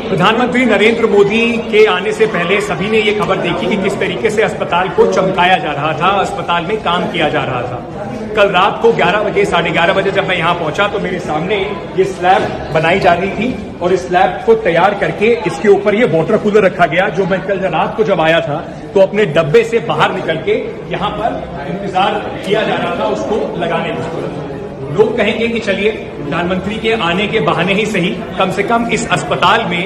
प्रधानमंत्री नरेंद्र मोदी के आने से पहले सभी ने ये खबर देखी कि किस तरीके से अस्पताल को चमकाया जा रहा था, अस्पताल में काम किया जा रहा था। कल रात को 11 बजे 11:30 बजे जब मैं यहाँ पहुंचा तो मेरे सामने ये स्लैब बनाई जा रही थी और इस स्लैब को तैयार करके इसके ऊपर ये वाटर कूलर रखा गया, जो मैं कल रात को जब आया था तो अपने डब्बे से बाहर निकल के यहाँ पर इंतजार किया जा रहा था उसको लगाने में। लोग कहेंगे कि चलिए प्रधानमंत्री के आने के बहाने ही सही, कम से कम इस अस्पताल में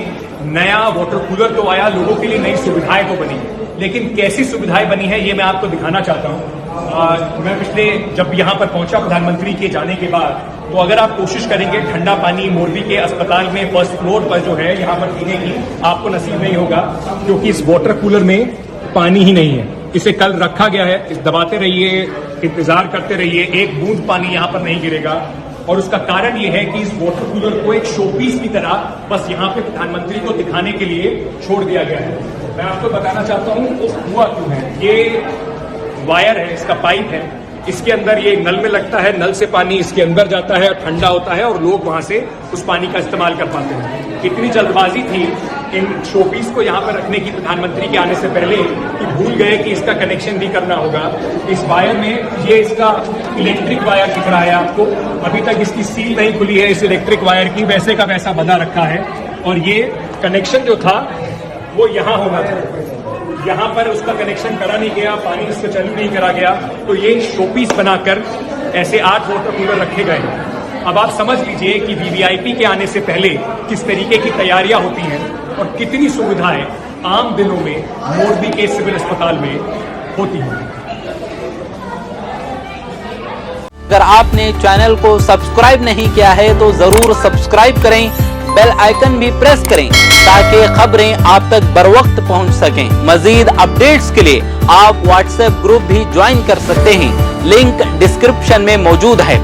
नया वाटर कूलर तो आया, लोगों के लिए नई सुविधाएं तो बनी, लेकिन कैसी सुविधाएं बनी है ये मैं आपको दिखाना चाहता हूं। मैं पिछले जब यहां पर पहुंचा प्रधानमंत्री के जाने के बाद, तो अगर आप कोशिश करेंगे ठंडा पानी मोरबी के अस्पताल में फर्स्ट फ्लोर पर जो है यहां पर पीने की, आपको नसीब नहीं होगा, क्योंकि इस वाटर कूलर में पानी ही नहीं है। इसे कल रखा गया है, इस दबाते रहिए, इंतजार करते रहिए, एक बूंद पानी यहां पर नहीं गिरेगा। और उसका कारण यह है कि इस वाटर कूलर को एक शोपीस की तरह बस यहां पे प्रधानमंत्री को दिखाने के लिए छोड़ दिया गया है। मैं आपको बताना चाहता हूं वो हुआ क्यों है। ये वायर है, इसका पाइप है, इसके अंदर ये नल में लगता है, नल से पानी इसके अंदर जाता है, ठंडा होता है और लोग वहां से उस पानी का इस्तेमाल कर पाते हैं। इतनी जल्दबाजी थी इन शोपीस को यहां पर रखने की प्रधानमंत्री के आने से पहले कि भूल गए कि इसका कनेक्शन भी करना होगा। इस वायर में ये इसका इलेक्ट्रिक वायर दिख रहा है आपको, अभी तक इसकी सील नहीं खुली है इस इलेक्ट्रिक वायर की, वैसे का वैसा बना रखा है। और ये कनेक्शन जो था वो यहां होना था, यहां पर उसका कनेक्शन करा नहीं गया, पानी इसको चालू नहीं करा गया, तो ये शोपीस बनाकर ऐसे 8 वाटर कूलर रखे गए। अब आप समझ लीजिए कि वीवीआईपी के आने से पहले किस तरीके की तैयारियां होती हैं और कितनी सुविधाएं आम दिनों में मोरबी के सिविल अस्पताल में होती हैं। अगर आपने चैनल को सब्सक्राइब नहीं किया है तो जरूर सब्सक्राइब करें, बेल आइकन भी प्रेस करें ताकि खबरें आप तक बर वक्त पहुंच सकें। मजीद अपडेट्स के लिए आप व्हाट्सएप ग्रुप भी ज्वाइन कर सकते हैं, लिंक डिस्क्रिप्शन में मौजूद है।